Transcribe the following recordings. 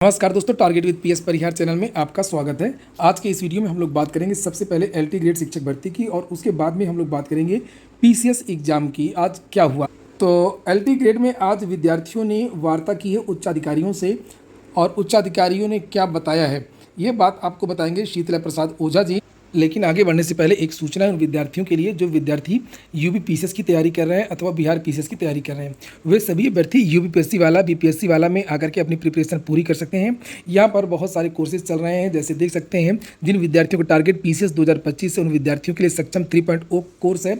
नमस्कार दोस्तों, target with PS Parihar channel में आपका स्वागत है। आज के इस वीडियो में हम लोग बात करेंगे सबसे पहले एलटी ग्रेड शिक्षक भर्ती की और उसके बाद में हम लोग बात करेंगे पीसीएस एग्जाम की। आज क्या हुआ तो एलटी ग्रेड में आज विद्यार्थियों ने वार्ता की है उच्चाधिकारियों से और उच्चाधिकारियों ने क्या बताया है ये बात आपको बताएंगे शीतला प्रसाद ओझा जी। लेकिन आगे बढ़ने से पहले एक सूचना है उन विद्यार्थियों के लिए जो विद्यार्थी यूपी पीसीएस की तैयारी कर रहे हैं अथवा बिहार पीसीएस की तैयारी कर रहे हैं। वे सभी अभ्यर्थी यूपीपीएससी वाला बीपीएससी वाला में आकर के अपनी प्रिपरेशन पूरी कर सकते हैं। यहाँ पर बहुत सारे कोर्सेज चल रहे हैं, जैसे देख सकते हैं। जिन विद्यार्थियों को टारगेट पीसीएस 2025 से उन विद्यार्थियों के लिए सक्षम 3.0 कोर्स है,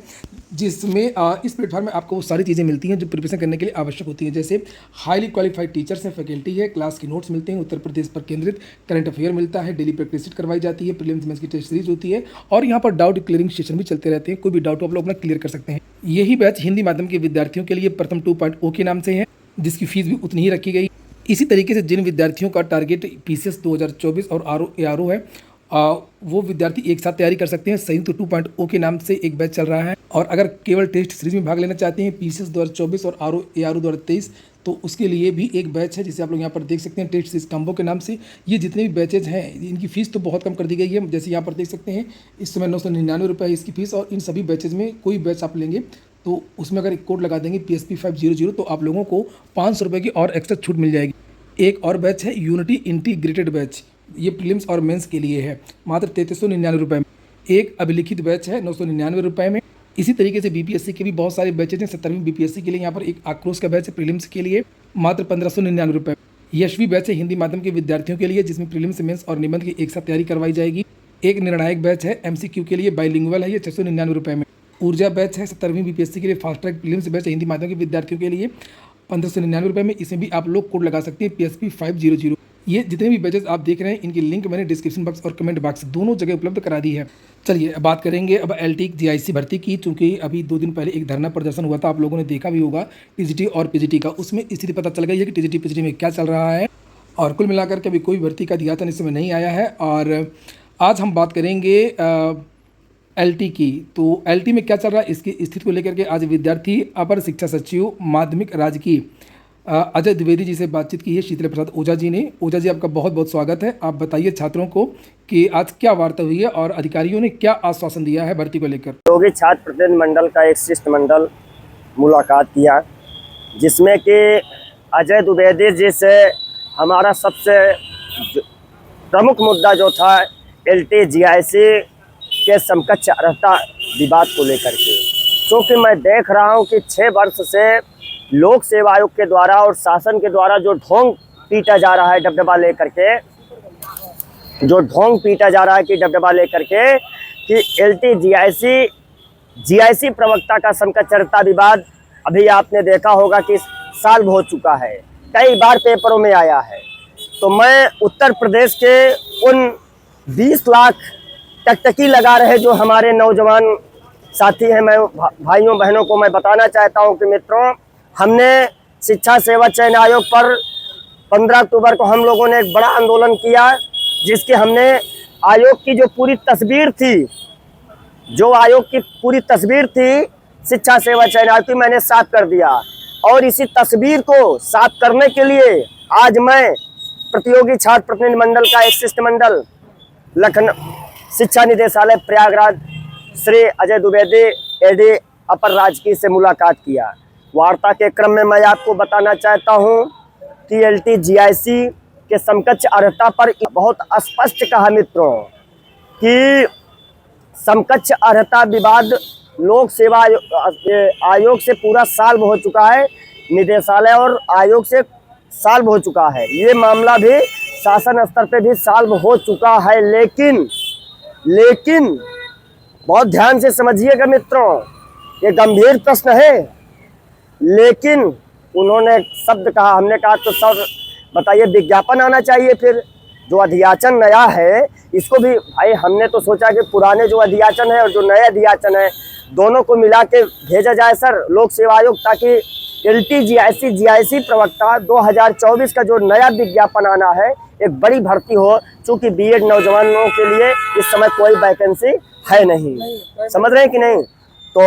जिसमें इस प्लेटफॉर्म में आपको वो सारी चीज़ें मिलती हैं जो प्रिपरेशन करने के लिए आवश्यक होती हैं। जैसे हाईली क्वालिफाइड टीचर्स हैं, फैकल्टी है, क्लास के नोट्स मिलते हैं, उत्तर प्रदेश पर केंद्रित करंट अफेयर मिलता है, डेली प्रैक्टिस करवाई जाती है, प्रीलिम्स मेंस की टेस्ट सीरीज होती है और यहाँ पर डाउट क्लियरिंग सेशन भी चलते रहते हैं। कोई भी डाउट आप लोग अपना क्लियर कर सकते हैं। यही बैच हिंदी माध्यम के विद्यार्थियों के लिए प्रथम 2.0 के नाम से है, जिसकी फीस भी उतनी ही रखी गई। इसी तरीके से जिन विद्यार्थियों का टारगेट पीसीएस 2024 और आरओ है, वो विद्यार्थी एक साथ तैयारी कर सकते हैं। संयुक्त 2.0 के नाम से एक बैच चल रहा है। और अगर केवल टेस्ट सीरीज में भाग लेना चाहते हैं पीसीएस 2024 और आरओ 2023, तो उसके लिए भी एक बैच है जिसे आप लोग यहाँ पर देख सकते हैं, टेस्ट सीरीज कम्बो के नाम से। ये जितने भी बैचेज हैं इनकी फ़ीस तो बहुत कम कर दी गई है। जैसे यहाँ पर देख सकते हैं, इस समय 999 रुपये है इसकी फ़ीस। और इन सभी बैचेज में कोई बैच आप लेंगे तो उसमें अगर एक कोड लगा देंगे PSP 500 तो आप लोगों को 500 रुपये की और एक्स्ट्रा छूट मिल जाएगी। एक और बैच है यूनिटी इंटीग्रेटेड बैच, ये प्रीलिम्स और मेंस के लिए है, मात्र 3399 रुपये में। एक अभिलिखित बैच है 999 रुपये में। इसी तरीके से बीपीएससी के भी बहुत सारे बैचेज हैं। 17वीं बीपीएससी के लिए यहाँ पर एक आक्रोश का बैच है प्रीलिम्स के लिए, मात्र 1599 रुपये। यशवी बैच है हिंदी माध्यम के विद्यार्थियों के लिए, जिसमें प्रीलिम्स मेंस और निबंध की एक साथ तैयारी करवाई जाएगी। एक निर्णायक बैच है MCQ के लिए, बाइलिंगुअल है, ये 699 रुपये में। ऊर्जा बैच है 17वीं बीपीएससी के लिए, फास्ट ट्रैक प्रीलिम्स बैच है हिंदी माध्यम के विद्यार्थियों के लिए, 1599 रुपये में। इसमें भी आप लोग कोड लगा सकते हैं PSP 500। ये जितने भी बैचेस आप देख रहे हैं इनकी लिंक मैंने डिस्क्रिप्शन बॉक्स और कमेंट बॉक्स दोनों जगह उपलब्ध करा दी है। चलिए अब बात करेंगे अब LT GIC भर्ती की। चूँकि अभी 2 दिन पहले एक धरना प्रदर्शन हुआ था, आप लोगों ने देखा भी होगा TGT और PGT का। उसमें स्थिति पता चल गई है कि TGT PGT में क्या चल रहा है और कुल मिलाकर के अभी कोई भर्ती का अध्यापन इस समय नहीं आया है। और आज हम बात करेंगे LT की। तो LT में क्या चल रहा है इसकी स्थिति को लेकर के आज विद्यार्थी अपर शिक्षा सचिव माध्यमिक राजकीय अजय द्विवेदी जी से बातचीत की है शीतला प्रसाद ओझा जी ने। ओझा जी, आपका बहुत बहुत स्वागत है। आप बताइए छात्रों को कि आज क्या वार्ता हुई है और अधिकारियों ने क्या आश्वासन दिया है भर्ती को लेकर। योगी छात्र प्रतिनिधि मंडल का एक शिष्टमंडल मुलाकात किया, जिसमें कि अजय द्विवेदी जी से हमारा सबसे प्रमुख मुद्दा जो था LT GIC के समकक्ष अर्हता विवाद को लेकर के। क्योंकि मैं देख रहा हूं कि 6 वर्ष से लोक सेवा आयोग के द्वारा और शासन के द्वारा जो ढोंग पीटा जा रहा है डबडबा लेकर के, डबडबा लेकर के कि LT GIC प्रवक्ता का समकक्ष अर्हता विवाद अभी आपने देखा होगा कि सॉल्व हो चुका है, कई बार पेपरों में आया है। तो मैं उत्तर प्रदेश के उन 20 लाख टकटकी लगा रहे जो हमारे नौजवान साथी हैं, मैं भाइयों बहनों को मैं बताना चाहता हूं कि मित्रों, हमने शिक्षा सेवा चयन आयोग पर 15 अक्टूबर को हम लोगों ने एक बड़ा आंदोलन किया, जिसके हमने आयोग की जो पूरी तस्वीर थी शिक्षा सेवा चयन आयोग की, मैंने साफ कर दिया। और इसी तस्वीर को साफ करने के लिए आज मैं प्रतियोगी छात्र प्रतिनिधि मंडल का एक शिष्टमंडल लखनऊ शिक्षा निदेशालय प्रयागराज श्री अजय द्विवेदी AD अपर राजकीय से मुलाकात किया। वार्ता के क्रम में मैं आपको बताना चाहता हूं कि LT GIC के समकक्ष अर्हता पर बहुत स्पष्ट कहा मित्रों कि समकक्ष अर्हता विवाद लोक सेवा आयोग से पूरा सॉल्व हो चुका है, निदेशालय और आयोग से सॉल्व हो चुका है। ये मामला भी शासन स्तर पे भी सॉल्व हो चुका है। लेकिन बहुत ध्यान से समझिएगा मित्रों, ये गंभीर प्रश्न है। लेकिन उन्होंने शब्द कहा, हमने कहा तो सर बताइए विज्ञापन आना चाहिए। फिर जो अध्याचन नया है इसको भी भाई हमने तो सोचा कि पुराने जो अध्याचन है और जो नया अध्याचन है दोनों को मिला के भेजा जाए सर लोक सेवा आयोग, ताकि LT GIC प्रवक्ता 2024 का जो नया विज्ञापन आना है एक बड़ी भर्ती हो। चूँकि BEd नौजवानों के लिए इस समय कोई वैकेंसी है नहीं, समझ रहे हैं कि नहीं। तो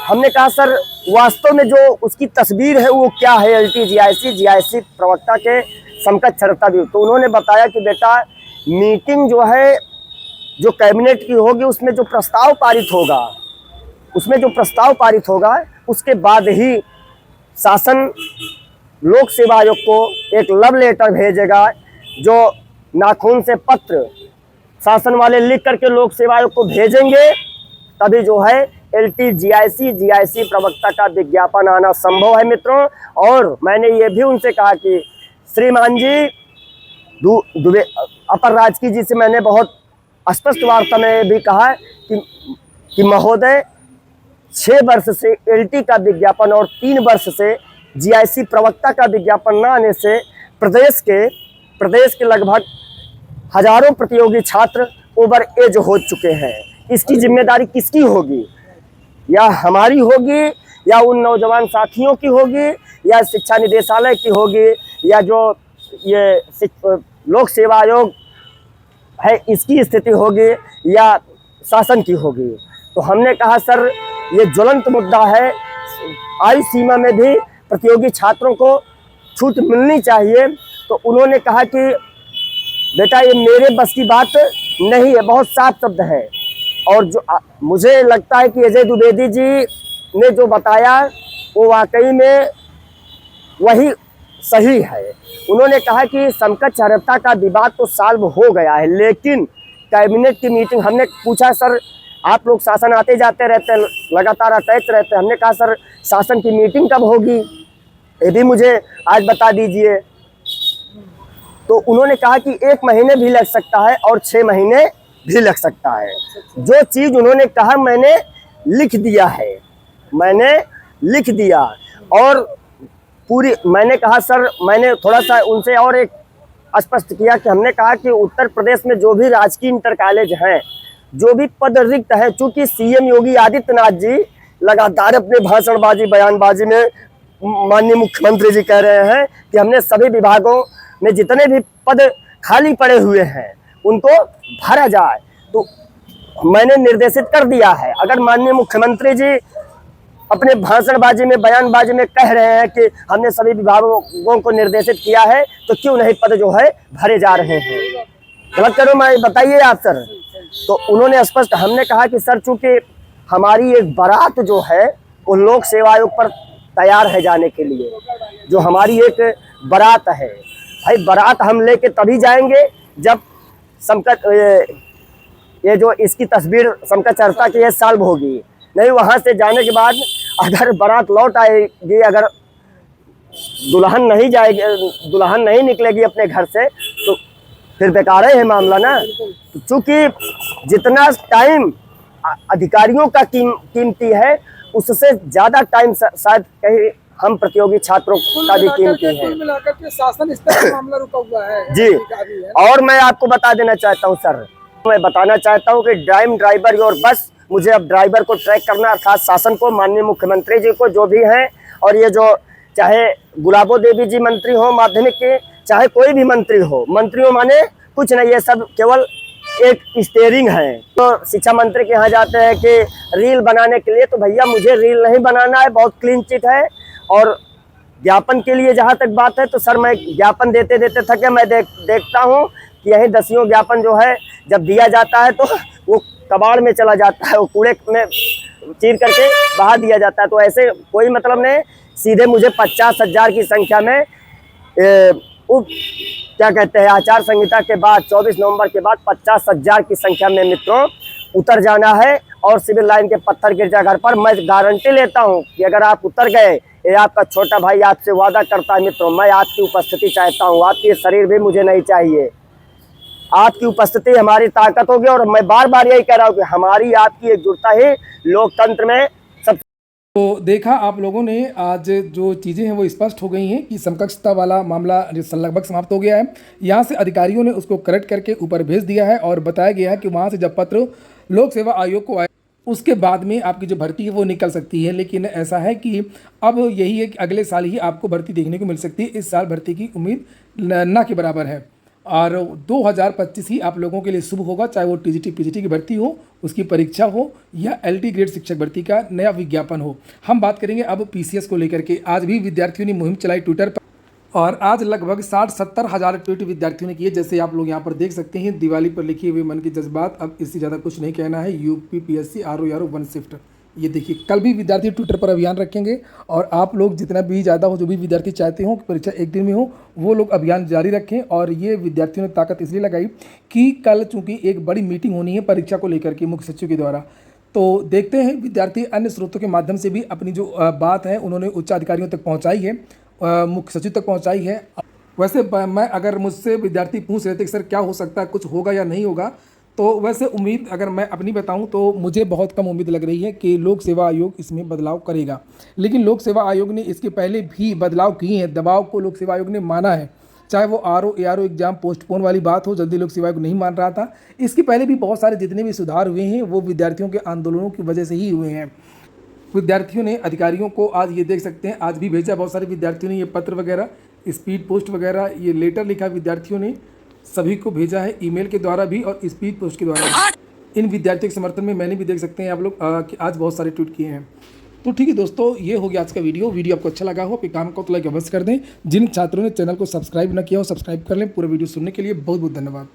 हमने कहा सर वास्तव में जो उसकी तस्वीर है वो क्या है, LT GIC प्रवक्ता के समकक्ष अर्थता भी। तो उन्होंने बताया कि बेटा मीटिंग जो है जो कैबिनेट की होगी उसमें जो प्रस्ताव पारित होगा उसके बाद ही शासन लोक सेवा आयोग को एक लव लेटर भेजेगा, जो नाखून से पत्र शासन वाले लिख करके लोक सेवा आयोग को भेजेंगे, तभी जो है LT GIC प्रवक्ता का विज्ञापन आना संभव है मित्रों। और मैंने ये भी उनसे कहा कि श्रीमान जी दुबे अपर राजकीय जी से मैंने बहुत स्पष्ट वार्ता में भी कहा कि महोदय 6 वर्ष से LT का विज्ञापन और 3 वर्ष से GIC प्रवक्ता का विज्ञापन न आने से प्रदेश के लगभग हजारों प्रतियोगी छात्र ओवर एज हो चुके हैं। इसकी जिम्मेदारी किसकी होगी? या हमारी होगी, या उन नौजवान साथियों की होगी, या शिक्षा निदेशालय की होगी, या जो ये लोक सेवा आयोग है इसकी स्थिति होगी, या शासन की होगी? तो हमने कहा सर ये ज्वलंत मुद्दा है, आयु सीमा में भी प्रतियोगी छात्रों को छूट मिलनी चाहिए। तो उन्होंने कहा कि बेटा ये मेरे बस की बात नहीं है, बहुत साफ शब्द है। और जो मुझे लगता है कि अजय द्विवेदी जी ने जो बताया वो वाकई में वही सही है। उन्होंने कहा कि समकक्ष अर्हता का विवाद तो सॉल्व हो गया है, लेकिन कैबिनेट की मीटिंग, हमने पूछा सर आप लोग शासन आते जाते रहते हैं, लगातार अटैच रहते हैं, हमने कहा सर शासन की मीटिंग कब होगी ये भी मुझे आज बता दीजिए। तो उन्होंने कहा कि 1 महीने भी लग सकता है और 6 महीने भी लग सकता है। जो चीज़ उन्होंने कहा मैंने लिख दिया और पूरी मैंने कहा सर, मैंने थोड़ा सा उनसे और एक स्पष्ट किया कि हमने कहा कि उत्तर प्रदेश में जो भी राजकीय इंटर कॉलेज हैं, जो भी पद रिक्त है, चूंकि CM योगी आदित्यनाथ जी लगातार अपने भाषणबाजी बयानबाजी में माननीय मुख्यमंत्री जी कह रहे हैं कि हमने सभी विभागों में जितने भी पद खाली पड़े हुए हैं उनको भरा जाए। तो मैंने निर्देशित कर दिया है। अगर माननीय मुख्यमंत्री जी अपने भाषणबाजी में बयानबाजी में कह रहे हैं कि हमने सभी विभागों को निर्देशित किया है, तो क्यों नहीं पद जो है भरे जा रहे हैं? गलत करो मैं बताइए आप सर। तो उन्होंने स्पष्ट, हमने कहा कि सर चूंकि हमारी एक बारात जो है वो लोक सेवा आयोग पर तैयार है जाने के लिए, जो हमारी एक बारात है, भाई बारात हम लेके तभी जाएंगे जब ये जो इसकी तस्वीर समकक्ष अर्हता की है सॉल्व होगी। नहीं वहाँ से जाने के बाद अगर बारात लौट आएगी, अगर दुल्हन नहीं निकलेगी अपने घर से, तो फिर बेकार है मामला ना। चूँकि जितना टाइम अधिकारियों का कीमती है, उससे ज़्यादा टाइम शायद कहीं हम प्रतियोगी छात्रों का भी कीमती है। कुल मिलाकर के शासन स्तर पर मामला रुका हुआ है जी। और मैं आपको बता देना चाहता हूँ सर, मैं बताना चाहता हूँ कि ड्राइवर योर बस, मुझे अब ड्राइवर को ट्रैक करना, अर्थात शासन को, माननीय मुख्यमंत्री जी को, जो भी हैं, और ये जो चाहे गुलाबो देवी जी मंत्री हो माध्यमिक के, चाहे कोई भी मंत्री हो, मंत्रियों माने कुछ नहीं, ये सब केवल एक स्टेयरिंग है। तो शिक्षा मंत्री के यहाँ जाते हैं कि रील बनाने के लिए, तो भैया मुझे रील नहीं बनाना है, बहुत क्लीन चिट है। और ज्ञापन के लिए जहाँ तक बात है, तो सर मैं ज्ञापन देते देते थके, मैं देखता हूँ कि यही 10 ज्ञापन जो है जब दिया जाता है तो वो कबाड़ में चला जाता है, वो कूड़े में चीर करके बाहर दिया जाता है। तो ऐसे कोई मतलब नहीं, सीधे मुझे 50,000 की संख्या में क्या कहते हैं आचार संहिता के बाद 24 नवंबर के बाद 50,000 की संख्या में मित्रों उतर जाना है। और सिविल लाइन के पत्थर गिरजाघर पर मैं गारंटी लेता हूं कि अगर आप उतर गए, ये आपका छोटा भाई आपसे वादा करता है मित्रों, मैं आपकी उपस्थिति चाहता हूं, आपकी शरीर भी मुझे नहीं चाहिए, आपकी उपस्थिति हमारी ताकत होगी। और मैं बार बार यही कह रहा हूं कि हमारी आपकी एकजुटता ही लोकतंत्र में सब। तो देखा आप लोगों ने, आज जो चीज़ें हैं वो स्पष्ट हो गई हैं कि समकक्षता वाला मामला लगभग समाप्त हो गया है। यहाँ से अधिकारियों ने उसको करेक्ट करके ऊपर भेज दिया है और बताया गया है कि वहाँ से जब पत्र लोक सेवा आयोग को आए उसके बाद में आपकी जो भर्ती है वो निकल सकती है। लेकिन ऐसा है कि अब यही है कि अगले साल ही आपको भर्ती देखने को मिल सकती है। इस साल भर्ती की उम्मीद ना के बराबर है और 2025 ही आप लोगों के लिए शुभ होगा, चाहे वो TGT PGT की भर्ती हो, उसकी परीक्षा हो, या LT ग्रेड शिक्षक भर्ती का नया विज्ञापन हो। हम बात करेंगे अब PCS को लेकर के। आज भी विद्यार्थियों ने मुहिम चलाई ट्विटर पर। और आज लगभग 60-70 हज़ार ट्वीट विद्यार्थियों ने किए। जैसे आप लोग यहाँ पर देख सकते हैं, दिवाली पर लिखे हुए मन के जज्बात। अब इससे ज़्यादा कुछ नहीं कहना है। UPPSC RO one shift. ये देखिए, कल भी विद्यार्थी ट्विटर पर अभियान रखेंगे और आप लोग जितना भी ज़्यादा हो, जो भी विद्यार्थी चाहते हो कि परीक्षा एक दिन में हो, वो लोग अभियान जारी रखें। और ये विद्यार्थियों ने ताकत इसलिए लगाई कि कल चूँकि एक बड़ी मीटिंग होनी है परीक्षा को लेकर के मुख्य सचिव के द्वारा, तो देखते हैं विद्यार्थी अन्य स्रोतों के माध्यम से भी अपनी जो बात है उन्होंने उच्च अधिकारियों तक पहुँचाई है, मुख्य सचिव तक पहुँचाई है। वैसे मैं अगर मुझसे विद्यार्थी पूछ रहे थे कि सर क्या हो सकता है, कुछ होगा या नहीं होगा, तो वैसे उम्मीद अगर मैं अपनी बताऊं तो मुझे बहुत कम उम्मीद लग रही है कि लोक सेवा आयोग इसमें बदलाव करेगा। लेकिन लोक सेवा आयोग ने इसके पहले भी बदलाव किए हैं, दबाव को लोक सेवा आयोग ने माना है। चाहे वो आरओ एआरओ एग्जाम पोस्टपोन वाली बात हो, जल्दी लोक सेवा आयोग नहीं मान रहा था। इसके पहले भी बहुत सारे जितने भी सुधार हुए हैं वो विद्यार्थियों के आंदोलनों की वजह से ही हुए हैं। विद्यार्थियों ने अधिकारियों को आज ये देख सकते हैं, आज भी भेजा, बहुत सारे विद्यार्थियों ने ये पत्र वगैरह, स्पीड पोस्ट वगैरह, ये लेटर लिखा विद्यार्थियों ने, सभी को भेजा है ईमेल के द्वारा भी और स्पीड पोस्ट के द्वारा भी। इन विद्यार्थियों के समर्थन में मैंने भी देख सकते हैं आप लोग कि आज बहुत सारे ट्वीट किए हैं। तो ठीक है दोस्तों, ये हो गया आज का वीडियो आपको अच्छा लगा हो, अपने काम को तो लाइक अवश्य कर दें। जिन छात्रों ने चैनल को सब्सक्राइब न किया हो, सब्सक्राइब कर लें। पूरा वीडियो सुनने के लिए बहुत बहुत धन्यवाद।